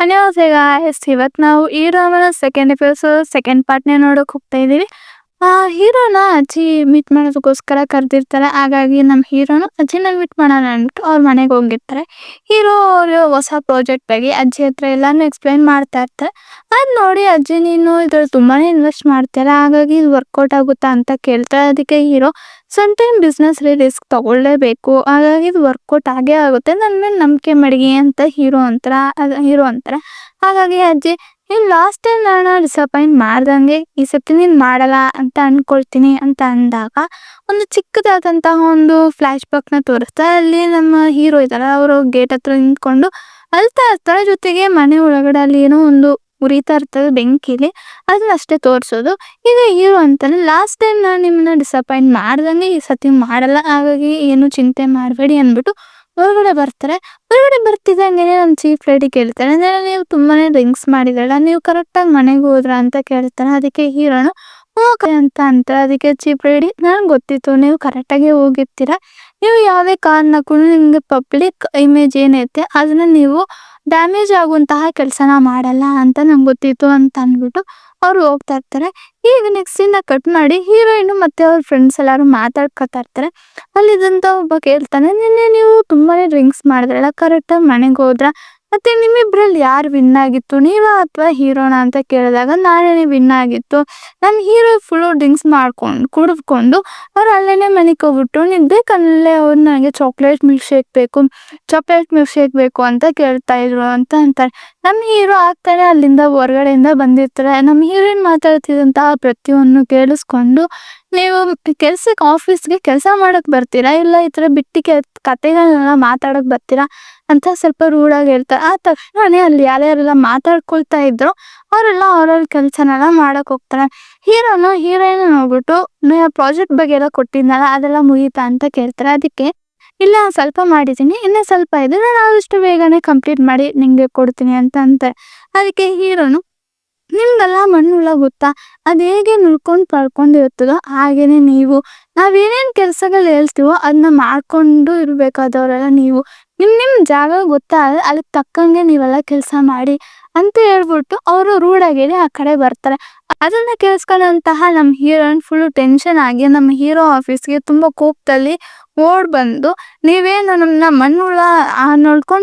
안녕하세요 guys. ಇವತ್ತು ನಾವು ಹೀರೋನ second episode second ಪಾರ್ಟ್‌ನ ನೋಡೋಕೆ ಹೋಗ್ತಾ ಇದೀವಿ. ಹೀರೋನ ಅಜ್ಜಿ ಮೀಟ್ ಮಾಡೋದಕ್ಕೋಸ್ಕರ ಕರೆದಿರ್ತಾರೆ. ಹಾಗಾಗಿ ನಮ್ಮ ಹೀರೋನು ಅಜ್ಜಿನ ಮೀಟ್ ಮಾಡೋಣ ಅಂದ್ಬಿಟ್ಟು ಅವ್ರ ಮನೆಗೆ ಹೋಗಿರ್ತಾರೆ. ಹೀರೋ ಅವರು ಹೊಸ ಪ್ರಾಜೆಕ್ಟ್ ಬಗ್ಗೆ ಅಜ್ಜಿ ಹತ್ರ ಎಲ್ಲಾನು ಎಕ್ಸ್‌ಪ್ಲೇನ್ ಮಾಡ್ತಾ ಇರ್ತಾರೆ. ಅದ್ ನೋಡಿ ಅಜ್ಜಿ ನೀನು ಇದ್ರಲ್ಲಿ ತುಂಬಾನೇ ಇನ್ವೆಸ್ಟ್ ಮಾಡ್ತೀರ, ಹಾಗಾಗಿ ಇದು ವರ್ಕೌಟ್ ಆಗುತ್ತಾ ಅಂತ ಕೇಳ್ತಾರೆ. ಅದಕ್ಕೆ ಹೀರೋ ಸಮ್‌ಟೈಮ್ ಬಿಸ್ನೆಸ್‌ಲಿ ರಿಸ್ಕ್ ತಗೊಳ್ಳೇಬೇಕು, ಹಾಗಾಗಿ ಇದು ವರ್ಕೌಟ್ ಆಗೇ ಆಗುತ್ತೆ, ನನ್ನ ಮೇಲೆ ನಂಬಿಕೆ ಮಡಗಿ ಅಂತ ಹೀರೋ ಅಂತಾರೆ. ಹಾಗಾಗಿ ಅಜ್ಜಿ ನೀನು ಲಾಸ್ಟ್ ಟೈಮ್ ನಾನು ಡಿಸಪಾಯಿಂಟ್ ಮಾಡ್ದಂಗೆ ಈ ಸತಿ ನೀನು ಮಾಡಲ್ಲ ಅಂತ ಅನ್ಕೊಳ್ತೀನಿ ಅಂತ ಅಂದಾಗ ಒಂದು ಚಿಕ್ಕದಾದಂತಹ ಒಂದು ಫ್ಲ್ಯಾಶ್ ಬ್ಯಾಕ್‌ನ ತೋರಿಸ್ತಾರೆ. ಅಲ್ಲಿ ನಮ್ಮ ಹೀರೋ ಇದ್ದಾರೆ, ಅವರು ಗೇಟ್ ಹತ್ರ ನಿಂತ್ಕೊಂಡು ಅಳ್ತಾ ಇರ್ತಾರೆ. ಜೊತೆಗೆ ಮನೆ ಒಳಗಡೆ ಅಲ್ಲಿ ಏನೋ ಒಂದು ಉರಿತಾ ಇರ್ತದೆ ಬೆಂಕಿಲಿ, ಅದನ್ನ ಅಷ್ಟೇ ತೋರಿಸೋದು. ಈಗ ಹೀರೋ ಅಂತಾನೆ, ಲಾಸ್ಟ್ ಟೈಮ್ ನಾನು ನಿಮ್ಮನ್ನ ಡಿಸಪಾಯಿಂಟ್ ಮಾಡ್ದಂಗೆ ಈ ಸತಿ ಮಾಡಲ್ಲ, ಹಾಗಾಗಿ ಏನು ಚಿಂತೆ ಮಾಡಬೇಡಿ ಅಂದ್ಬಿಟ್ಟು ಹೊರಗಡೆ ಬರ್ತಾರೆ. ಹೊರಗಡೆ ಬರ್ತಿದ್ದಂಗೆನೆ ನಮ್ಮ ಚೀಫ್ ಲೇಡಿ ಕೇಳ್ತಾರೆ, ಅಂದರೆ ನೀವು ತುಂಬಾನೇ ಡ್ರಿಂಕ್ಸ್ ಮಾಡಿದಲ್ಲ, ನೀವು ಕರೆಕ್ಟಾಗಿ ಮನೆಗೆ ಹೋದ್ರಾ ಅಂತ ಕೇಳ್ತಾರೆ. ಅದಕ್ಕೆ ಹೀರೋನು ಓಕೆ ಅಂತ ಅಂತಾರೆ. ಅದಕ್ಕೆ ಚೀಫ್ ಲೇಡಿ, ನನಗೆ ಗೊತ್ತಿತ್ತು ನೀವು ಕರೆಕ್ಟಾಗಿ ಹೋಗಿರ್ತೀರ, ನೀವು ಯಾವುದೇ ಕಾರಣಕ್ಕೂ ನಿಮಗೆ ಪಬ್ಲಿಕ್ ಇಮೇಜ್ ಏನೈತೆ ಅದನ್ನ ನೀವು ಡ್ಯಾಮೇಜ್ ಆಗುವಂತಹ ಕೆಲಸನ ಮಾಡಲ್ಲ ಅಂತ ನಂಗೆ ಗೊತ್ತಿತ್ತು ಅಂತ ಅಂದ್ಬಿಟ್ಟು ಅವ್ರು ಹೋಗ್ತಾ ಇರ್ತಾರೆ. ಈಗ ನೆಕ್ಸ್ಟ್ ಸೀನ್ ಕಟ್ ಮಾಡಿ ಹೀರೋಯಿನ್ ಮತ್ತೆ ಅವ್ರ ಫ್ರೆಂಡ್ಸ್ ಎಲ್ಲರೂ ಮಾತಾಡ್ಕೊತಾ ಇರ್ತಾರೆ. ಅಲ್ಲಿದ್ದಂತ ಒಬ್ಬ ಕೇಳ್ತಾನೆ, ನಿನ್ನೆ ನೀವು ತುಂಬಾನೇ ಡ್ರಿಂಕ್ಸ್ ಮಾಡಿದ್ರಲ್ಲ, ಕರೆಕ್ಟಾಗಿ ಮನೆಗೆ ಹೋದ್ರ, ಮತ್ತೆ ನಿಮ್ಮಿಬ್ರಲ್ಲಿ ಯಾರು ವಿನ್ ಆಗಿತ್ತು, ನೀವಾ ಅಥವಾ ಹೀರೋನ ಅಂತ ಕೇಳಿದಾಗ ನಾನೇ ವಿನ್ ಆಗಿತ್ತು. ನನ್ನ ಹೀರೋ ಫುಲ್ಲು ಡ್ರಿಂಕ್ಸ್ ಕುಡಿದ್ಕೊಂಡು ಅವ್ರು ಅಲ್ಲೇ ಮನೆಗೆ ಹೋಗ್ಬಿಟ್ಟು ನಿದ್ದೆಕಲ್ಲೇ ಅವ್ರು ನನಗೆ ಚಾಕ್ಲೇಟ್ ಮಿಲ್ಕ್ ಶೇಕ್ ಬೇಕು ಅಂತ ಕೇಳ್ತಾ ಇದ್ರು ಅಂತ ಅಂತಾರೆ. ನಮ್ಮ ಹೀರೋ ಆಗ್ತಾನೆ ಅಲ್ಲಿಂದ ಹೊರಗಡೆಯಿಂದ ಬಂದಿರ್ತಾರೆ. ನಮ್ಮ ಹೀರೋಯಿನ್ ಮಾತಾಡ್ತಿದ್ದಂತಹ ಪ್ರತಿಯೊಂದು ಕೇಳಿಸ್ಕೊಂಡು, ನೀವು ಆಫೀಸ್ಗೆ ಕೆಲಸ ಮಾಡಕ್ ಬರ್ತೀರಾ, ಇಲ್ಲ ಈ ಥರ ಬಿಟ್ಟಿಗೆ ಕತೆಗಳನ್ನೆಲ್ಲ ಮಾತಾಡಕ್ ಬರ್ತೀರಾ ಅಂತ ಸ್ವಲ್ಪ ರೂಢಾಗಿ ಹೇಳ್ತಾರೆ. ಆ ತಕ್ಷಣನೇ ಅಲ್ಲಿ ಯಾರ್ಯಾರೆಲ್ಲ ಮಾತಾಡ್ಕೊಳ್ತಾ ಇದ್ರು ಅವರೆಲ್ಲ ಅವ್ರವ್ರ ಕೆಲಸನೆಲ್ಲ ಮಾಡಕ್ ಹೋಗ್ತಾರೆ. ಹೀರೋಯಿನ್ ನೋಡ್ಬಿಟ್ಟು ಪ್ರಾಜೆಕ್ಟ್ ಬಗ್ಗೆ ಎಲ್ಲ ಕೊಟ್ಟಿದ್ನಲ್ಲ ಅದೆಲ್ಲ ಮುಗೀತಾ ಅಂತ ಕೇಳ್ತಾರೆ. ಅದಕ್ಕೆ ಇಲ್ಲ ಸ್ವಲ್ಪ ಮಾಡಿದ್ದೀನಿ, ಇನ್ನೂ ಸ್ವಲ್ಪ ಇದೆ, ನಾನು ಆದಷ್ಟು ಬೇಗನೆ ಕಂಪ್ಲೀಟ್ ಮಾಡಿ ನಿಂಗೆ ಕೊಡ್ತೀನಿ ಅಂತ ಅಂತಾರೆ. ಅದಕ್ಕೆ ಹೀರೋನು, ನಿಮ್ಗೆಲ್ಲ ಮಣ್ಣುಳ ಗೊತ್ತಾ, ಅದು ಹೇಗೆ ಪಡ್ಕೊಂಡು ಇರ್ತದೋ ಹಾಗೇನೆ ನೀವು, ನಾವೇನೇನು ಕೆಲಸಗಳು ಹೇಳ್ತೀವೋ ಅದನ್ನ ಮಾಡ್ಕೊಂಡು ಇರಬೇಕಾದವರೆಲ್ಲ ನೀವು, ನಿಮ್ಮ ಜಾಗ ಗೊತ್ತಾ, ಅದಕ್ಕೆ ತಕ್ಕಂಗೆ ನೀವೆಲ್ಲ ಕೆಲಸ ಮಾಡಿ ಅಂತ ಹೇಳ್ಬಿಟ್ಟು ಅವರು ರೂಢಾಗಿ ಆ ಕಡೆ ಬರ್ತಾರೆ. ಅದನ್ನ ಕೇಳಿಸ್ಕೊಂಡಂತಹ ನಮ್ಮ ಹೀರೋಯಿನ್ ಫುಲ್ಲು ಟೆನ್ಷನ್ ಆಗಿ ನಮ್ಮ ಹೀರೋ ಆಫೀಸ್ಗೆ ತುಂಬ ಕೋಪದಲ್ಲಿ ಓಡ್ ಬಂದು, ನೀವೇನು ನಮ್ಮನ್ನ ಮಣ್ಣುಳ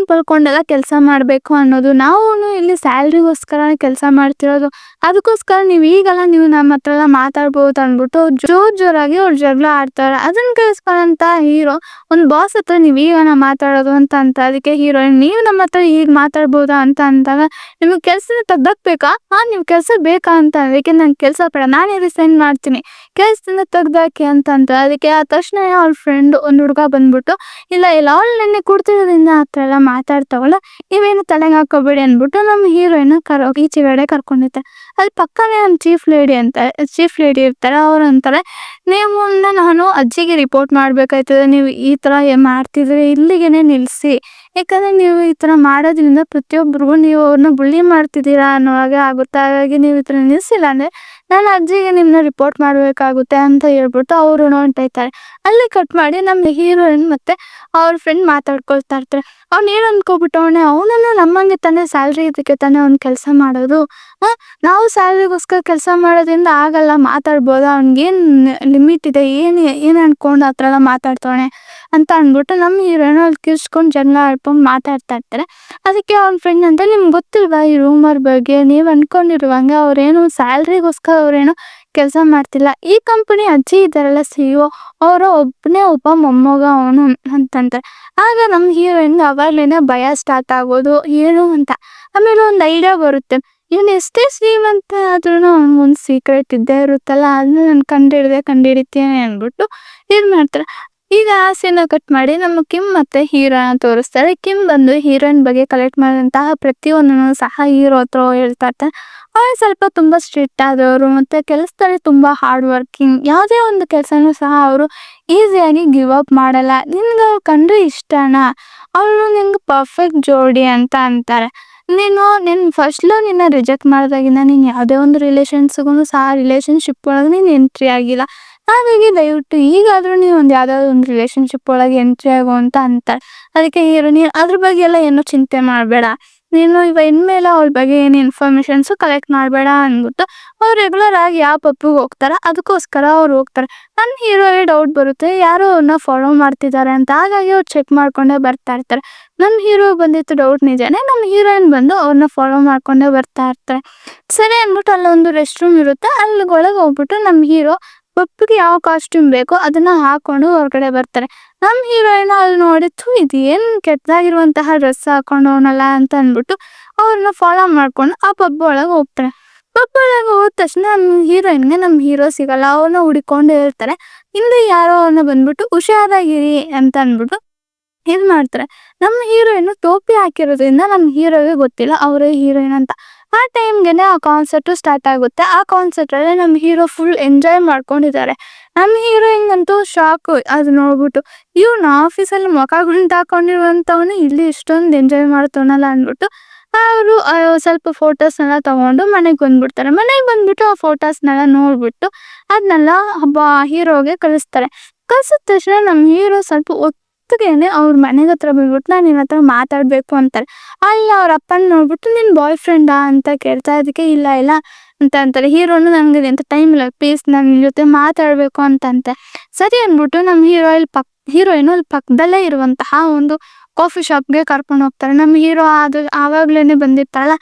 ಪಡ್ಕೊಂಡೆಲ್ಲ ಕೆಲಸ ಮಾಡಬೇಕು ಅನ್ನೋದು, ನಾವು ಇಲ್ಲಿ ಸ್ಯಾಲ್ರಿಗೋಸ್ಕರ ಕೆಲಸ ಮಾಡ್ತಿರೋದು, ಅದಕ್ಕೋಸ್ಕರ ನೀವು ನಮ್ಮ ಹತ್ರ ಎಲ್ಲ ಮಾತಾಡ್ಬೋದು ಅಂದ್ಬಿಟ್ಟು ಜೋರಾಗಿ ಅವ್ರು ಜಗಳ ಆಡ್ತಾರೆ. ಅದನ್ನ ಕೇಳಿಸ್ಕೊಂಡಂತ ಹೀರೋ, ಒಂದು ಬಾಸ್ ಹತ್ರ ನೀವೀಗ ಮಾತಾಡೋದು ಅಂತ ಅದಕ್ಕೆ ಹೀರೋಯಿನ್, ನೀವು ನಮ್ಮ ಹತ್ರ ಈಗ ಮಾತಾಡ್ಬೋದಾ ಅಂತ ಅಂದಾಗ, ನಿಮಗೆ ಕೆಲಸನ ತೆಗ್ದಾಕ್ಬೇಕಾ, ನೀವು ಕೆಲಸ ಬೇಕಾ ಅಂತ, ಅದಕ್ಕೆ ನಂಗೆ ಕೆಲಸ ಬೇಡ, ನಾನೇ ರಿಸೈನ್ ಮಾಡ್ತೀನಿ, ಕೆಲಸದಿಂದ ತೆಗ್ದಾಕಿ ಅಂತ ಅದಕ್ಕೆ ಆ ತಕ್ಷಣ ಅವ್ರ ಫ್ರೆಂಡ್ ಒಂದು ಹುಡುಗ ಬಂದ್ಬಿಟ್ಟು, ಇಲ್ಲ ಅವಳು ನೆನ್ನೆ ಕುಡ್ತಿರೋದ್ರಿಂದ ಆ ಥರ ಎಲ್ಲ ಮಾತಾಡ್ತಾವಲ್ಲ, ನೀವೇನು ತಲೆಗೆ ಹಾಕೋಬೇಡಿ ಅಂದ್ಬಿಟ್ಟು ನಮ್ಮ ಹೀರೋಯಿನ್ ಈಚೆಗಡೆ ಕರ್ಕೊಂಡಿರ್ತಾರೆ. ಅಲ್ಲಿ ಪಕ್ಕನೇ ನಮ್ಮ ಚೀಫ್ ಲೇಡಿ ಇರ್ತಾರೆ. ಅವ್ರು ಅಂತಾರೆ, ನೀವು ನಾನು ಅಜ್ಜಿಗೆ ರಿಪೋರ್ಟ್ ಮಾಡ್ಬೇಕಾಯ್ತದೆ, ನೀವು ಈ ಥರ ಮಾಡ್ತಿದ್ರೆ ಇಲ್ಲಿಗೇನೆ ನಿಲ್ಲಿಸಿ, ಯಾಕಂದರೆ ನೀವು ಈ ಥರ ಮಾಡೋದ್ರಿಂದ ಪ್ರತಿಯೊಬ್ಬರಿಗೂ ನೀವು ಅವ್ರನ್ನ ಬುಳ್ಳಿ ಮಾಡ್ತಿದ್ದೀರಾ ಅನ್ನೋ ಹಾಗೆ ಆಗುತ್ತೆ, ಹಾಗಾಗಿ ನೀವು ಈ ಥರ ನಿಲ್ಲಿಸಿಲ್ಲ ಅಂದರೆ ನಾನು ಅಜ್ಜಿಗೆ ನಿಮ್ಮನ್ನ ರಿಪೋರ್ಟ್ ಮಾಡಬೇಕಾಗುತ್ತೆ ಅಂತ ಹೇಳ್ಬಿಟ್ಟು ಅವರು ಹೊಂಟೋಯ್ತಾರೆ. ಅಲ್ಲಿ ಕಟ್ ಮಾಡಿ ನಮ್ಮ ಹೀರೋಯಿನ್ ಮತ್ತು ಅವ್ರ ಫ್ರೆಂಡ್ ಮಾತಾಡ್ಕೊಳ್ತಾ ಇರ್ತಾರೆ. ಅವ್ನು ಏನು ಅಂದ್ಕೊಬಿಟ್ಟವನೇ, ಅವನನ್ನು ನಮ್ಮಂಗೆ ತಾನೇ ಸ್ಯಾಲ್ರಿ ಇದಕ್ಕೆ ತಾನೇ ಅವ್ನು ಕೆಲಸ ಮಾಡೋದು, ನಾವು ಸ್ಯಾಲ್ರಿಗೋಸ್ಕರ ಕೆಲಸ ಮಾಡೋದ್ರಿಂದ ಆಗಲ್ಲ, ಮಾತಾಡ್ಬೋದು, ಅವ್ನಿಗೇನು ಲಿಮಿಟ್ ಇದೆ, ಏನು ಅಂದ್ಕೊಂಡು ಆ ಥರ ಎಲ್ಲ ಮಾತಾಡ್ತವನೆ ಅಂತ ಅಂದ್ಬಿಟ್ಟು ನಮ್ಮ ಹೀರೋಯಿನ್ ಅಲ್ಲಿ ಕಿರ್ಚ್ಕೊಂಡು ಜಗಳ ಆಡ್ಕೊಂಡು ಮಾತಾಡ್ತಾ ಇರ್ತಾರೆ. ಅದಕ್ಕೆ ಅವ್ನ ಫ್ರೆಂಡ್ ಅಂತ, ನಿಮ್ಗೆ ಗೊತ್ತಿಲ್ವಾ ಈ ರೂಮರ್ ಬಗ್ಗೆ, ನೀವು ಅಂದ್ಕೊಂಡಿರುವಂಗೆ ಅವ್ರೇನು ಸ್ಯಾಲ್ರಿಗೋಸ್ಕರ ಅವ್ರೇನು ಕೆಲಸ ಮಾಡ್ತಿಲ್ಲ, ಈ ಕಂಪನಿ ಅಜ್ಜಿ ಇದ್ದಾರಲ್ಲ CEO, ಒಬ್ಬ ಮೊಮ್ಮಗ ಅವನು ಅಂತಂತಾರೆ. ಆಗ ನಮ್ಮ ಹೀರೋಯಿನ್ಗೆ ಅವಾಗಲೇ ಭಯ ಸ್ಟಾರ್ಟ್ ಆಗೋದು ಏನು ಅಂತ. ಆಮೇಲೆ ಒಂದು ಐಡಿಯಾ ಬರುತ್ತೆ, ಇವನು ಎಷ್ಟೇ ಶ್ರೀಮಂತ ಆದ್ರೂ ಒಂದು ಸೀಕ್ರೆಟ್ ಇದ್ದೇ ಇರುತ್ತಲ್ಲ, ಅದನ್ನ ನಾನು ಕಂಡುಹಿಡಿತೀನಿ ಅಂದ್ಬಿಟ್ಟು ಇದು ಮಾಡ್ತಾರೆ. ಈಗ ಆ ಸೀನ ಕಟ್ ಮಾಡಿ ನಮ್ಮ ಕಿಮ್ ಮತ್ತೆ ಹೀರೋನ ತೋರಿಸ್ತಾರೆ. ಕಿಮ್ ಬಂದು ಹೀರೋಯಿನ್ ಬಗ್ಗೆ ಕಲೆಕ್ಟ್ ಮಾಡಿದಂತಹ ಪ್ರತಿಯೊಂದನ್ನು ಸಹ ಹೀರೋ ಹತ್ರ ಹೇಳ್ತಾ ಇರ್ತಾರೆ. ಅವ್ರು ಸ್ವಲ್ಪ ತುಂಬ ಸ್ಟ್ರಿಕ್ಟ್ ಆದವರು, ಮತ್ತು ಕೆಲಸದಲ್ಲಿ ತುಂಬ ಹಾರ್ಡ್ ವರ್ಕಿಂಗ್, ಯಾವುದೇ ಒಂದು ಕೆಲಸನೂ ಸಹ ಅವರು ಈಸಿಯಾಗಿ ಗಿವ್ ಅಪ್ ಮಾಡಲ್ಲ. ನಿನ್ಗೆ ಅವ್ರು ಕಂಡ್ರೆ ಇಷ್ಟನಾ, ಅವಳು ನಿಂಗೆ ಪರ್ಫೆಕ್ಟ್ ಜೋಡಿ ಅಂತ ಅಂತಾರೆ. ನಿನ್ನ ರಿಜೆಕ್ಟ್ ಮಾಡಿದಾಗಿಂದ ನೀನು ಯಾವುದೇ ಒಂದು ರಿಲೇಷನ್ಶಿಪ್ ಒಳಗೆ ನೀನು ಎಂಟ್ರಿ ಆಗಿಲ್ಲ, ಹಾಗಾಗಿ ದಯವಿಟ್ಟು ಈಗಾದರೂ ನೀವು ಯಾವುದಾದ್ರು ಒಂದು ರಿಲೇಷನ್ಶಿಪ್ ಒಳಗೆ ಎಂಟ್ರಿ ಆಗೋ ಅಂತ ಅಂತಾರೆ. ಅದಕ್ಕೆ ಹೀರೋ, ನೀನು ಅದ್ರ ಬಗ್ಗೆ ಎಲ್ಲ ಏನೂ ಚಿಂತೆ ಮಾಡಬೇಡ, ನೀನು ಇನ್ಮೇಲೆ ಅವ್ಳ ಬಗ್ಗೆ ಏನು ಇನ್ಫಾರ್ಮೇಷನ್ಸು ಕಲೆಕ್ಟ್ ಮಾಡಬೇಡ ಅಂದ್ಬಿಟ್ಟು ಅವ್ರು ರೆಗ್ಯುಲರ್ ಆಗಿ ಯಾವ ಪಬ್ಬಿಗೆ ಹೋಗ್ತಾರೆ ಅದಕ್ಕೋಸ್ಕರ ಅವ್ರು ಹೋಗ್ತಾರೆ. ನನ್ನ ಹೀರೋಗೆ ಡೌಟ್ ಬರುತ್ತೆ ಯಾರೋ ಅವ್ರನ್ನ ಫಾಲೋ ಮಾಡ್ತಿದ್ದಾರೆ ಅಂತ. ಹಾಗಾಗಿ ಅವ್ರು ಚೆಕ್ ಮಾಡ್ಕೊಂಡೇ ಬರ್ತಾ ಇರ್ತಾರೆ. ನಮ್ಮ ಹೀರೋ ಬಂದಿತ್ತು ಡೌಟ್ ನಿಜಾನೇ. ನಮ್ಮ ಹೀರೋಯಿನ್ ಬಂದು ಅವ್ರನ್ನ ಫಾಲೋ ಮಾಡ್ಕೊಂಡೇ ಬರ್ತಾ ಇರ್ತಾರೆ. ಸರಿ ಅಂದ್ಬಿಟ್ಟು ಅಲ್ಲೊಂದು ರೆಸ್ಟ್ ರೂಮ್ ಇರುತ್ತೆ. ಅಲ್ಲಿ ಒಳಗೆ ಹೋಗ್ಬಿಟ್ಟು ನಮ್ಮ ಹೀರೋ ಪಬ್ಬಿಗೆ ಯಾವ ಕಾಸ್ಟ್ಯೂಮ್ ಬೇಕೋ ಅದನ್ನ ಹಾಕೊಂಡು ಹೊರಗಡೆ ಬರ್ತಾರೆ. ನಮ್ಮ ಹೀರೋಯಿನ್ ಅಲ್ಲಿ ನೋಡಿತ್ತು ಇದು ಏನು ಕೆಟ್ಟದಾಗಿರುವಂತಹ ಡ್ರೆಸ್ ಹಾಕೊಂಡವನಲ್ಲ ಅಂತ ಅಂದ್ಬಿಟ್ಟು ಅವ್ರನ್ನ ಫಾಲೋ ಮಾಡ್ಕೊಂಡು ಆ ಪಬ್ ಒಳಗೆ ಹೋಗ್ತಾರೆ. ಪಬ್ ಒಳಗೆ ಹೋದ ತಕ್ಷಣ ನಮ್ಮ ಹೀರೋಯಿನ್ಗೆ ನಮ್ಮ ಹೀರೋ ಸಿಗಲ್ಲ. ಅವ್ರನ್ನ ಹುಡ್ಕೊಂಡು ಇರ್ತಾರೆ. ಹಿಂದೆ ಯಾರೋ ಅವ್ರನ್ನ ಬಂದ್ಬಿಟ್ಟು ಹುಷಾರಾಗಿರಿ ಅಂತ ಅಂದ್ಬಿಟ್ಟು ಇದು ಮಾಡ್ತಾರೆ. ನಮ್ಮ ಹೀರೋಯಿನ್ ಟೋಪಿ ಹಾಕಿರೋದ್ರಿಂದ ನಮ್ಮ ಹೀರೋಗೆ ಗೊತ್ತಿಲ್ಲ ಅವರೇ ಹೀರೋಯಿನ್ ಅಂತ. ಆ ಟೈಮ್ಗೆನೆ ಆ ಕಾನ್ಸರ್ಟು ಸ್ಟಾರ್ಟ್ ಆಗುತ್ತೆ. ಆ ಕಾನ್ಸರ್ಟಲ್ಲಿ ನಮ್ಮ ಹೀರೋ ಫುಲ್ ಎಂಜಾಯ್ ಮಾಡ್ಕೊಂಡಿದ್ದಾರೆ. ನಮ್ಮ ಹೀರೋಯಿನ್ಗಂತೂ ಶಾಕು ಅದು ನೋಡ್ಬಿಟ್ಟು. ಇವ್ನು ಆಫೀಸಲ್ಲಿ ಮುಖ ಗುಂಡು ಹಾಕೊಂಡಿರುವಂಥವನು ಇಲ್ಲಿ ಇಷ್ಟೊಂದು ಎಂಜಾಯ್ ಮಾಡ್ತಾನಲ್ಲ ಅಂದ್ಬಿಟ್ಟು ಅವರು ಸ್ವಲ್ಪ ಫೋಟೋಸ್ನೆಲ್ಲ ತಗೊಂಡು ಮನೆಗೆ ಬಂದ್ಬಿಡ್ತಾರೆ. ಮನೆಗೆ ಬಂದ್ಬಿಟ್ಟು ಆ ಫೋಟೋಸ್ನೆಲ್ಲ ನೋಡ್ಬಿಟ್ಟು ಅದನ್ನೆಲ್ಲ ಹೀರೋಗೆ ಕಳಿಸ್ತಾರೆ. ಕಳ್ಸಿದ ತಕ್ಷಣ ನಮ್ಮ ಹೀರೋ ಸ್ವಲ್ಪ ಹೊತ್ತಿಗೆನೆ ಅವ್ರ ಮನೆಗೆ ಹತ್ರ ಬಂದ್ಬಿಟ್ಟು ನಾನು ನಿನ್ನ ಹತ್ರ ಮಾತಾಡಬೇಕು ಅಂತಾರೆ. ಅಲ್ಲಿ ಅವ್ರ ಅಪ್ಪನ ನೋಡ್ಬಿಟ್ಟು ನಿನ್ನ ಬಾಯ್ ಫ್ರೆಂಡಾ ಅಂತ ಕೇಳ್ತಾ ಅದಕ್ಕೆ ಇಲ್ಲ ಇಲ್ಲ ಅಂತ ಅಂತಾರೆ. ಹೀರೋನು ನನಗೆ ಎಂತ ಟೈಮ್ ಇಲ್ಲ ಪ್ಲೀಸ್ ನಾನು ನಿನ್ನ ಜೊತೆ ಮಾತಾಡಬೇಕು ಅಂತಂತೆ. ಸರಿ ಅಂದ್ಬಿಟ್ಟು ನಮ್ಮ ಹೀರೋಯಿನು ಅಲ್ಲಿ ಪಕ್ಕದಲ್ಲೇ ಇರುವಂತಹ ಒಂದು ಕಾಫಿ ಶಾಪ್ಗೆ ಕರ್ಕೊಂಡು ಹೋಗ್ತಾರೆ. ನಮ್ಮ ಹೀರೋ ಅದು ಆವಾಗ್ಲೇನೆ ಬಂದಿರ್ತಾರಲ್ಲ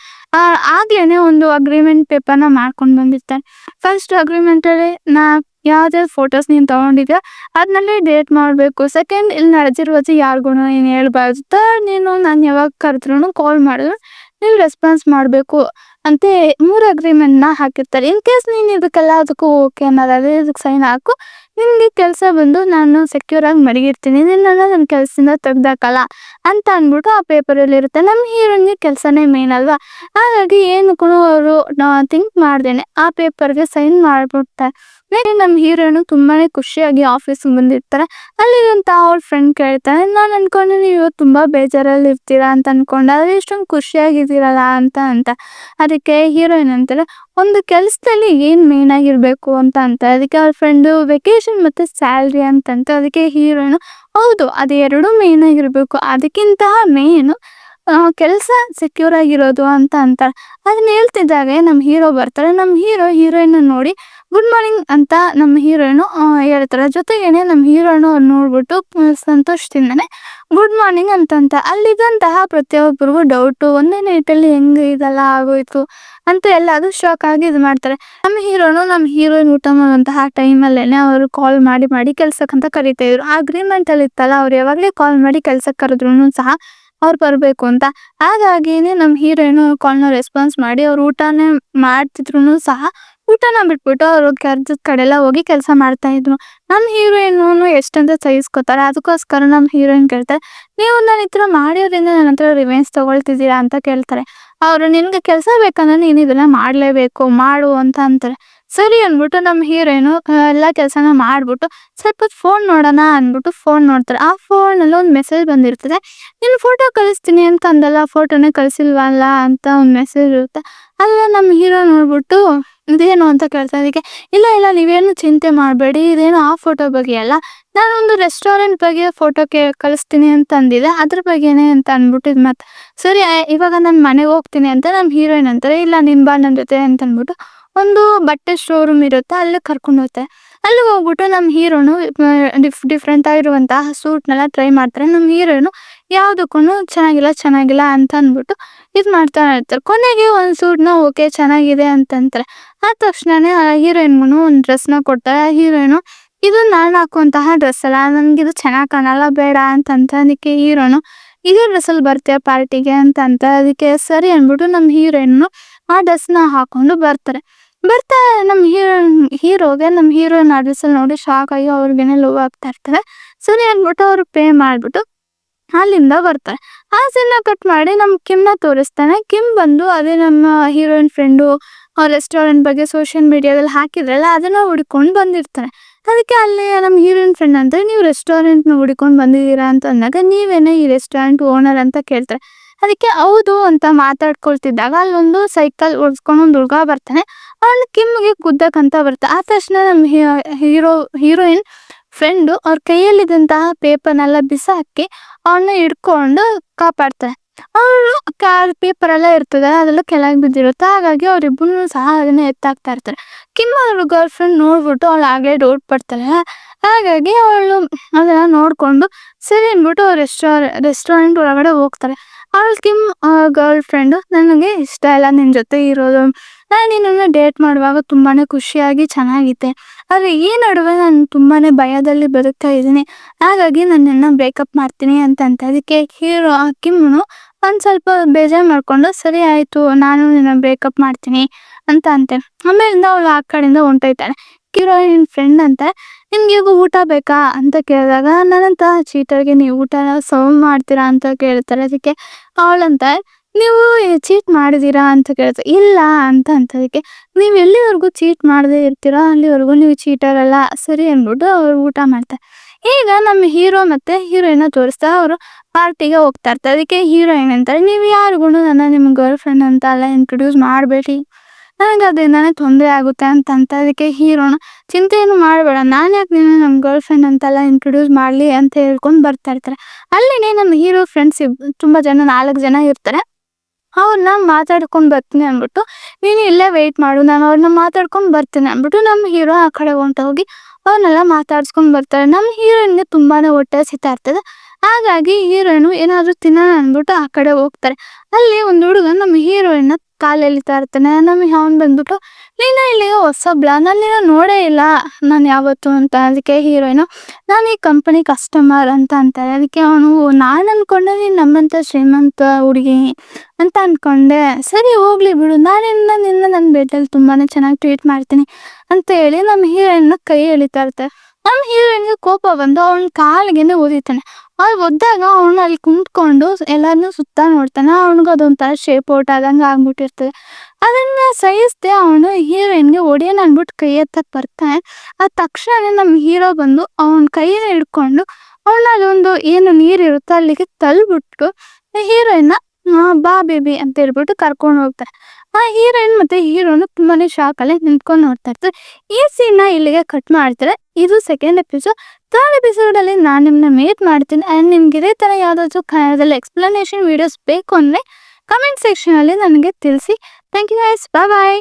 ಆಗ್ಲೇನೆ ಒಂದು ಅಗ್ರಿಮೆಂಟ್ ಪೇಪರ್ನ ಮಾಡ್ಕೊಂಡು ಬಂದಿರ್ತಾರೆ. ಫಸ್ಟ್ ಅಗ್ರಿಮೆಂಟಲ್ಲಿ ಯಾವ್ದಾದ್ರು ಫೋಟೋಸ್ ನೀನು ತೊಗೊಂಡಿದ್ಯಾ ಅದನ್ನಲ್ಲಿ ಡೇಟ್ ಮಾಡಬೇಕು. ಸೆಕೆಂಡ್ ಇಲ್ಲಿ ನಡೆದಿರೋದು ಯಾರಿಗೂ ನೀನು ಹೇಳ್ಬಾರ್ದು. ಥರ್ಡ್ ನೀನು ನಾನು ಯಾವಾಗ ಕರೆದ್ರೂ ಕಾಲ್ ಮಾಡಿದ್ರು ನೀವು ರೆಸ್ಪಾನ್ಸ್ ಮಾಡಬೇಕು ಅಂತೆ 3 ಅಗ್ರಿಮೆಂಟ್ನ ಹಾಕಿರ್ತಾರೆ. ಇನ್ ಕೇಸ್ ನೀನು ಇದಕ್ಕೆಲ್ಲ ಅದಕ್ಕೂ ಓಕೆ ಅನ್ನೋದಾದ್ರೆ ಇದಕ್ಕೆ ಸೈನ್ ಹಾಕು. ನಿನಗೆ ಕೆಲಸ ಬಂದು ನಾನು ಸೆಕ್ಯೂರಾಗಿ ಮಡಗಿರ್ತೀನಿ, ನಿನ್ನನ್ನು ನನ್ನ ಕೆಲಸದಿಂದ ತೆಗ್ದಾಕಲ್ಲ ಅಂತ ಅಂದ್ಬಿಟ್ಟು ಆ ಪೇಪರಲ್ಲಿ ಇರುತ್ತೆ. ನಮ್ಮ ಹೀರೋನ್ಗೆ ಕೆಲಸನೇ ಮೇನ್ ಅಲ್ವಾ. ಹಾಗಾಗಿ ಏನಕ್ಕೂ ಅವರು ಥಿಂಕ್ ಮಾಡ್ದೇನೆ ಆ ಪೇಪರ್ಗೆ ಸೈನ್ ಮಾಡಿಬಿಡ್ತಾರೆ. ನಮ್ಮ ಹೀರೋನು ತುಂಬಾ ಖುಷಿಯಾಗಿ ಆಫೀಸಿಗೆ ಬಂದಿರ್ತಾರೆ. ಅಲ್ಲಿರುವಂಥ ಅವ್ರ ಫ್ರೆಂಡ್ ಕೇಳ್ತಾರೆ ನಾನು ಅನ್ಕೊಂಡು ನೀವು ಇವತ್ತು ತುಂಬ ಬೇಜಾರಲ್ಲಿ ಇರ್ತೀರಾ ಅಂತ ಅನ್ಕೊಂಡೆ ಆದರೆ ಇಷ್ಟೊಂದು ಖುಷಿಯಾಗಿದ್ದೀರಲ್ಲ ಅಂತ ಅದಕ್ಕೆ ಹೀರೋಯಿನ್ ಅಂತಾರೆ ಒಂದು ಕೆಲಸದಲ್ಲಿ ಏನು ಮೇನ್ ಆಗಿರಬೇಕು ಅಂತ ಅದಕ್ಕೆ ಅವ್ರ ಫ್ರೆಂಡು ವೆಕೇಶನ್ ಮತ್ತು ಸ್ಯಾಲ್ರಿ ಅಂತಂತ. ಅದಕ್ಕೆ ಹೀರೋಯಿನು ಹೌದು ಅದು ಎರಡೂ ಮೇನ್ ಆಗಿರಬೇಕು, ಅದಕ್ಕಿಂತ ಮೇನು ಕೆಲಸ ಸೆಕ್ಯೂರ್ ಆಗಿರೋದು ಅಂತ ಅಂತಾರೆ. ಅದನ್ನ ಹೇಳ್ತಿದ್ದಾಗೆ ನಮ್ಮ ಹೀರೋ ಬರ್ತಾರೆ. ನಮ್ಮ ಹೀರೋಯಿನ್ ನೋಡಿ ಗುಡ್ ಮಾರ್ನಿಂಗ್ ಅಂತ ನಮ್ಮ ಹೀರೋಯಿನು ಹೇಳ್ತಾರೆ. ಜೊತೆಗೇನೆ ನಮ್ಮ ಹೀರೋಯಿನು ನೋಡ್ಬಿಟ್ಟು ಸಂತೋಷದಿಂದನೇ ಗುಡ್ ಮಾರ್ನಿಂಗ್ ಅಂತಂತ. ಅಲ್ಲಿದ್ದಂತಹ ಪ್ರತಿಯೊಬ್ಬರಿಗೂ ಡೌಟು ಒಂದೇ ನೈಟಲ್ಲಿ ಹೆಂಗೆ ಇದೆಲ್ಲ ಆಗೋಯ್ತು ಅಂತ ಎಲ್ಲ ಅದು ಶಾಕ್ ಆಗಿ ಇದು ಮಾಡ್ತಾರೆ. ನಮ್ಮ ಹೀರೋಯಿನ್ ಊಟ ಮಾಡುವಂತಹ ಟೈಮಲ್ಲೇನೆ ಅವರು ಕಾಲ್ ಮಾಡಿ ಕೆಲ್ಸಕ್ಕಂತ ಕರಿತಾ ಇದ್ರು. ಆ ಅಗ್ರಿಮೆಂಟಲ್ಲಿ ಇತ್ತಲ್ಲ ಅವ್ರು ಯಾವಾಗಲೇ ಕಾಲ್ ಮಾಡಿ ಕೆಲ್ಸಕ್ಕೆ ಕರೆದ್ರು ಸಹ ಅವ್ರು ಬರಬೇಕು ಅಂತ. ಹಾಗಾಗಿನೇ ನಮ್ಮ ಹೀರೋಯಿನು ಕಾಲ್ನ ರೆಸ್ಪಾನ್ಸ್ ಮಾಡಿ ಅವ್ರು ಊಟನೇ ಮಾಡ್ತಿದ್ರು ಸಹ ಊಟನ ಬಿಟ್ಬಿಟ್ಟು ಅವ್ರು ಕರೆದ ಕಡೆಲ್ಲ ಹೋಗಿ ಕೆಲಸ ಮಾಡ್ತಾ ಇದ್ರು. ನಮ್ಮ ಹೀರೋಯಿನು ಎಷ್ಟಂತ ಸಹಿಸ್ಕೋತಾರೆ. ಅದಕ್ಕೋಸ್ಕರ ನಮ್ಮ ಹೀರೋಯಿನ್ ಕೇಳ್ತಾರೆ ನೀವು ನನ್ನ ಈ ಥರ ಮಾಡಿರೋದ್ರಿಂದ ನನ್ನ ಹತ್ರ ರಿವೆಂಜ್ ತೊಗೊಳ್ತಿದ್ದೀರಾ ಅಂತ ಕೇಳ್ತಾರೆ. ಅವರು ನಿನಗೆ ಕೆಲಸ ಬೇಕಂದ್ರೆ ನೀನು ಇದನ್ನ ಮಾಡಲೇಬೇಕು ಮಾಡು ಅಂತ ಅಂತಾರೆ. ಸರಿ ಅಂದ್ಬಿಟ್ಟು ನಮ್ಮ ಹೀರೋಯಿನು ಎಲ್ಲ ಕೆಲಸನ ಮಾಡಿಬಿಟ್ಟು ಸ್ವಲ್ಪ ಹೊತ್ತು ಫೋನ್ ನೋಡೋಣ ಅಂದ್ಬಿಟ್ಟು ಫೋನ್ ನೋಡ್ತಾರೆ. ಆ ಫೋನಲ್ಲಿ ಒಂದು ಮೆಸೇಜ್ ಬಂದಿರ್ತದೆ. ನೀನು ಫೋಟೋ ಕಳಿಸ್ತೀನಿ ಅಂತ ಅಂದಲ್ಲ, ಫೋಟೋನೇ ಕಳಿಸಿಲ್ವಲ್ಲ ಅಂತ ಒಂದು ಮೆಸೇಜ್ ಇರುತ್ತೆ. ಅಲ್ಲ ನಮ್ಮ ಹೀರೋ ನೋಡ್ಬಿಟ್ಟು ಇದೇನು ಅಂತ ಕೇಳ್ತಾರೆ. ಅದಕ್ಕೆ ಇಲ್ಲ ನೀವೇನು ಚಿಂತೆ ಮಾಡಬೇಡಿ, ಇದೇನು ಆ ಫೋಟೋ ಬಗ್ಗೆ ಅಲ್ಲ, ನಾನೊಂದು ರೆಸ್ಟೋರೆಂಟ್ ಬಗ್ಗೆ ಫೋಟೋಕ್ಕೆ ಕಳಿಸ್ತೀನಿ ಅಂತ ಅಂದಿದೆ ಅದ್ರ ಬಗ್ಗೆನೇ ಅಂತ ಅಂದ್ಬಿಟ್ಟು ಇದು ಮತ್ತೆ ಸರಿ ಇವಾಗ ನಾನು ಮನೆಗೆ ಹೋಗ್ತೀನಿ ಅಂತ ನಮ್ಮ ಹೀರೋಯಿನ್ ಅಂತಾರೆ. ಇಲ್ಲ ನೀನು ಬಾ ನನ್ನ ಜೊತೆ ಅಂತ ಅಂದ್ಬಿಟ್ಟು ಒಂದು ಬಟ್ಟೆ ಶೋರೂಮ್ ಇರುತ್ತೆ ಅಲ್ಲಿ ಕರ್ಕೊಂಡು ಹೋಗ್ತಾರೆ. ಅಲ್ಲಿಗೆ ಹೋಗ್ಬಿಟ್ಟು ನಮ್ಮ ಹೀರೋನು ಡಿಫ್ರೆಂಟ್ ಆಗಿರುವಂತಹ ಸೂಟ್ನೆಲ್ಲ ಟ್ರೈ ಮಾಡ್ತಾರೆ. ನಮ್ಮ ಹೀರೋನು ಯಾವುದಕ್ಕೂ ಚೆನ್ನಾಗಿಲ್ಲ ಅಂತ ಅಂದ್ಬಿಟ್ಟು ಇದು ಮಾಡ್ತಾ ಇರ್ತಾರೆ. ಕೊನೆಗೆ ಒಂದು ಸೂಟ್ನ ಓಕೆ ಚೆನ್ನಾಗಿದೆ ಅಂತಂತಾರೆ. ಆದ ತಕ್ಷಣನೇ ಆ ಹೀರೋಯಿನ್ಗೂ ಒಂದು ಡ್ರೆಸ್ನ ಕೊಡ್ತಾರೆ. ಆ ಹೀರೋಯಿನು ಇದು ನಾನು ಹಾಕುವಂತಹ ಡ್ರೆಸ್ ಅಲ್ಲ, ನನಗಿದು ಚೆನ್ನಾಗಿ ಕಾಣಲ್ಲ ಬೇಡ ಅಂತ ಅದಕ್ಕೆ ಹೀರೋನು ಇದೇ ಡ್ರೆಸ್ಸಲ್ಲಿ ಬರ್ತೀಯ ಪಾರ್ಟಿಗೆ ಅಂತ ಅದಕ್ಕೆ ಸರಿ ಅಂದ್ಬಿಟ್ಟು ನಮ್ಮ ಹೀರೋಯಿನ್ನು ಆ ಡ್ರೆಸ್ನ ಹಾಕೊಂಡು ಬರ್ತಾರೆ. ನಮ್ಮ ಹೀರೋಗೆ ನಮ್ಮ ಹೀರೋಯಿನ್ ಆ ಡ್ರೆಸ್ಸಲ್ಲಿ ನೋಡಿ ಶಾಕ್ ಆಗಿ ಅವ್ರಿಗೇನೆ ಲವ್ ಆಗ್ತಾ ಇರ್ತಾರೆ. ಸರಿ ಅಂದ್ಬಿಟ್ಟು ಅವ್ರು ಪೇ ಮಾಡಿಬಿಟ್ಟು ಅಲ್ಲಿಂದ ಬರ್ತಾರೆ. ಆ ಸೀನ್ನ ಕಟ್ ಮಾಡಿ ನಮ್ಮ ಕಿಮ್ನ ತೋರಿಸ್ತಾನೆ. ಕಿಮ್ ಬಂದು ಅದೇ ನಮ್ಮ ಹೀರೋಯಿನ್ ಫ್ರೆಂಡು ರೆಸ್ಟೋರೆಂಟ್ ಬಗ್ಗೆ ಸೋಷಿಯಲ್ ಮೀಡಿಯಾದಲ್ಲಿ ಹಾಕಿದ್ರಲ್ಲ ಅದನ್ನ ಹುಡ್ಕೊಂಡು ಬಂದಿರ್ತಾರೆ. ಅದಕ್ಕೆ ಅಲ್ಲಿ ನಮ್ಮ ಹೀರೋಯಿನ್ ಫ್ರೆಂಡ್ ಅಂದರೆ ನೀವು ರೆಸ್ಟೋರೆಂಟ್ನ ಹುಡ್ಕೊಂಡು ಬಂದಿದ್ದೀರಾ ಅಂತ ಅಂದಾಗ ನೀವೇನೇ ಈ ರೆಸ್ಟೋರೆಂಟ್ ಓನರ್ ಅಂತ ಕೇಳ್ತಾರೆ. ಅದಕ್ಕೆ ಹೌದು ಅಂತ ಮಾತಾಡ್ಕೊಳ್ತಿದ್ದಾಗ ಅಲ್ಲೊಂದು ಸೈಕಲ್ ಓಡಿಸ್ಕೊಂಡು ಒಂದು ಹುಡುಗ ಬರ್ತಾನೆ. ಅವನು ಕಿಮ್ಗೆ ಗುದ್ದಕ್ಕಂತ ಬರುತ್ತೆ. ಆ ತಕ್ಷಣ ನಮ್ಮ ಹೀರೋಯಿನ್ ಫ್ರೆಂಡು ಅವ್ರ ಕೈಯಲ್ಲಿದ್ದಂತಹ ಪೇಪರ್ನೆಲ್ಲ ಬಿಸಾಕಿ ಅವನ್ನ ಹಿಡ್ಕೊಂಡು ಕಾಪಾಡ್ತಾರೆ. ಅವರು ಪೇಪರ್ ಎಲ್ಲ ಇರ್ತದೆ ಅದೆಲ್ಲ ಕೆಳಗೆ ಬಿದ್ದಿರುತ್ತೆ. ಹಾಗಾಗಿ ಅವರಿಬ್ಬರೂ ಸಹ ಅದನ್ನ ಎತ್ತಾಕ್ತಾ ಇರ್ತಾರೆ. ಕಿಮ್ ಅವ್ರ ಗರ್ಲ್ ಫ್ರೆಂಡ್ ನೋಡ್ಬಿಟ್ಟು ಅವಳು ಹಾಗೆ ಡೌಟ್ ಪಡ್ತಾಳೆ. ಹಾಗಾಗಿ ಅವಳು ಅದನ್ನ ನೋಡ್ಕೊಂಡು ಸರಿ ಅಂದ್ಬಿಟ್ಟು ರೆಸ್ಟೋರೆಂಟ್ ಒಳಗಡೆ ಹೋಗ್ತಾರೆ. ಅವಳು ಕಿಮ್ ಗರ್ಲ್ ಫ್ರೆಂಡು ನನಗೆ ಇಷ್ಟ ಇಲ್ಲ ನಿನ್ನ ಜೊತೆ ಇರೋದು, ನಾನು ನಿನ್ನನ್ನು ಡೇಟ್ ಮಾಡುವಾಗ ತುಂಬಾ ಖುಷಿಯಾಗಿ ಚೆನ್ನಾಗಿದ್ದೆ, ಆದರೆ ಈ ನಡುವೆ ನಾನು ತುಂಬಾ ಭಯದಲ್ಲಿ ಬದುಕ್ತಾ ಇದ್ದೀನಿ, ಹಾಗಾಗಿ ನನ್ನನ್ನು ಬ್ರೇಕಪ್ ಮಾಡ್ತೀನಿ ಅಂತ ಅದಕ್ಕೆ ಕಿಮ್ಮನು ಒಂದು ಸ್ವಲ್ಪ ಬೇಜಾರು ಮಾಡಿಕೊಂಡು ಸರಿ ಆಯಿತು ನಾನು ನಿನ್ನ ಬ್ರೇಕಪ್ ಮಾಡ್ತೀನಿ ಅಂತೆ. ಆಮೇಲಿಂದ ಅವಳು ಆ ಕಡೆಯಿಂದ ಹೊಂಟೋಯ್ತಾಳೆ. ಹೀರೋಯಿನ್ ಫ್ರೆಂಡ್ ಅಂತ ನಿಮ್ಗೆ ಈಗ ಊಟ ಬೇಕಾ ಅಂತ ಕೇಳಿದಾಗ ನನ್ನಂತ ಚೀಟರ್ಗೆ ನೀವು ಊಟ ಸರ್ವ್ ಮಾಡ್ತೀರಾ ಅಂತ ಕೇಳ್ತಾರೆ. ಅದಕ್ಕೆ ಅವಳಂತ ನೀವು ಚೀಟ್ ಮಾಡಿದೀರಾ ಅಂತ ಕೇಳ್ತಾರೆ. ಇಲ್ಲ ಅಂತದಕ್ಕೆ ನೀವು ಎಲ್ಲಿವರೆಗೂ ಚೀಟ್ ಮಾಡದೇ ಇರ್ತೀರಾ ಅಲ್ಲಿವರೆಗೂ ನೀವು ಚೀಟರ್ ಅಲ್ಲ ಸರಿ ಅಂದ್ಬಿಟ್ಟು ಅವ್ರು ಊಟ ಮಾಡ್ತಾರೆ. ಈಗ ನಮ್ಮ ಹೀರೋ ಮತ್ತೆ ಹೀರೋಯಿನ್ ತೋರಿಸ್ತಾ ಅವರು ಪಾರ್ಟಿಗೆ ಹೋಗ್ತಾ ಇರ್ತಾರೆ. ಅದಕ್ಕೆ ಹೀರೋಯಿನ್ ಅಂತಾರೆ ನೀವು ಯಾರಿಗೂ ನಿಮ್ಮ ಗರ್ಲ್ ಫ್ರೆಂಡ್ ಅಂತ ಎಲ್ಲ ಇಂಟ್ರೊಡ್ಯೂಸ್ ಮಾಡಬೇಡಿ, ನನಗೆ ಅದರಿಂದಾನೇ ತೊಂದರೆ ಆಗುತ್ತೆ ಅಂತ ಅದಕ್ಕೆ ಹೀರೋನ ಚಿಂತೆ ಏನು ಮಾಡಬೇಡ, ನಾನು ಯಾಕೆ ನೀನು ನಮ್ಮ ಗರ್ಲ್ ಫ್ರೆಂಡ್ ಅಂತೆಲ್ಲ ಇಂಟ್ರೊಡ್ಯೂಸ್ ಮಾಡಲಿ ಅಂತ ಹೇಳ್ಕೊಂಡು ಬರ್ತಾ ಇರ್ತಾರೆ. ಅಲ್ಲಿನೇ ನಮ್ಮ ಹೀರೋ ಫ್ರೆಂಡ್ಸ್ ತುಂಬ ಜನ 4 ಜನ ಇರ್ತಾರೆ. ಅವ್ರನ್ನ ಮಾತಾಡ್ಕೊಂಡು ಬರ್ತೀನಿ ಅಂದ್ಬಿಟ್ಟು ನೀನು ಇಲ್ಲೇ ವೆಯ್ಟ್ ಮಾಡು ನಾನು ಅವ್ರನ್ನ ಮಾತಾಡ್ಕೊಂಡು ಬರ್ತೀನಿ ಅಂದ್ಬಿಟ್ಟು ನಮ್ಮ ಹೀರೋ ಆ ಕಡೆ ಹೋಗಿ ಅವ್ರನ್ನೆಲ್ಲ ಮಾತಾಡ್ಸ್ಕೊಂಡು ಬರ್ತಾರೆ. ನಮ್ಮ ಹೀರೋಯಿನ್ಗೆ ತುಂಬಾ ಹೊಟ್ಟೆ ಹಸಿತಾ ಇರ್ತದೆ. ಹಾಗಾಗಿ ಹೀರೋಯಿನು ಏನಾದರೂ ತಿನ್ನೋಣ ಅಂದ್ಬಿಟ್ಟು ಆ ಕಡೆ ಹೋಗ್ತಾರೆ. ಅಲ್ಲಿ ಒಂದು ಹುಡುಗ ನಮ್ಮ ಹೀರೋಯಿನ್ನ ಕಾಲು ಎಳಿತಾ ಇರ್ತಾನೆ. ನಮಗೆ ಅವನು ಬಂದ್ಬಿಟ್ಟು ನೀನು ಇಲ್ಲಿಗೆ ಹೊಸಬ್ಳ, ನಾನು ನೋಡೇ ಇಲ್ಲ ನಾನು ಯಾವತ್ತು ಅಂತ. ಅದಕ್ಕೆ ಹೀರೋಯಿನು ನಾನು ಈ ಕಂಪನಿ ಕಸ್ಟಮರ್ ಅಂತಾರೆ. ಅದಕ್ಕೆ ಅವನು ನಾನು ಅಂದ್ಕೊಂಡೆ ನೀನು ನಮ್ಮಂಥ ಶ್ರೀಮಂತ ಹುಡುಗಿ ಅಂತ ಅಂದ್ಕೊಂಡೆ, ಸರಿ ಹೋಗ್ಲಿ ಬಿಡು ನಿನ್ನ ನನ್ನ ಬೆಡ್ಡಲ್ಲಿ ತುಂಬಾ ಚೆನ್ನಾಗಿ ಟ್ರೀಟ್ ಮಾಡ್ತೀನಿ ಅಂತ ಹೇಳಿ ನಮ್ಮ ಹೀರೋಯಿನ್ನ ಕೈ ಎಳಿತಾ ಇರ್ತಾರೆ. ನಮ್ಮ ಹೀರೋಯಿನ್ಗೆ ಕೋಪ ಬಂದು ಅವನ ಕಾಲಿಗೆನೆ ಓದಿತಾನೆ. ಅವ್ರು ಒದ್ದಾಗ ಅವನು ಅಲ್ಲಿ ಕುಂತ್ಕೊಂಡು ಎಲ್ಲರನ್ನೂ ಸುತ್ತ ನೋಡ್ತಾನೆ. ಅವ್ನಿಗೆ ಅದೊಂಥರ ಶೇಪ್ ಔಟ್ ಆದಂಗೆ ಆಗ್ಬಿಟ್ಟಿರ್ತದೆ. ಅದನ್ನ ಸಹಿಸ್ದೆ ಅವನು ಹೀರೋಯಿನ್ಗೆ ಒಡೆಯೋಣ ಅಂದ್ಬಿಟ್ಟು ಕೈ ಎತ್ತಕ್ಕೆ ಬರ್ತಾನೆ. ಆ ತಕ್ಷಣ ನಮ್ಮ ಹೀರೋ ಬಂದು ಅವನ ಕೈನ ಹಿಡ್ಕೊಂಡು ಅವನ ಅದೊಂದು ಏನು ನೀರಿರುತ್ತೋ ಅಲ್ಲಿಗೆ ತಳ್ಳಿಬಿಟ್ಟು ಹೀರೋಯಿನ್ನ ಬಾ ಬೇಬಿ ಅಂತ ಹೇಳ್ಬಿಟ್ಟು ಕರ್ಕೊಂಡು ಹೋಗ್ತಾರೆ. ಆ ಹೀರೋಯಿನ್ ಮತ್ತೆ ಹೀರೋನು ತುಂಬಾನೇ ಶಾಕಲ್ಲೇ ನಿಂತ್ಕೊಂಡು ನೋಡ್ತಾ ಇರ್ತಾರೆ. ಈ ಸೀನ್ನ ಇಲ್ಲಿಗೆ ಕಟ್ ಮಾಡ್ತಾರೆ. ಇದು ಸೆಕೆಂಡ್ ಎಪಿಸೋಡ್. ಥರ್ಡ್ ಎಪಿಸೋಡಲ್ಲಿ ನಾನು ನಿಮ್ಮನ್ನ ಮೀಟ್ ಮಾಡ್ತೀನಿ. ಆ್ಯಂಡ್ ನಿಮ್ಗೆ ಇದೇ ಥರ ಯಾವುದಾದ್ರೂ ಕನ್ನಡದಲ್ಲಿ ಎಕ್ಸ್ಪ್ಲನೇಷನ್ ವೀಡಿಯೋಸ್ ಬೇಕು ಅಂದರೆ ಕಮೆಂಟ್ ಸೆಕ್ಷನಲ್ಲಿ ನನಗೆ ತಿಳಿಸಿ. Thank you guys, bye.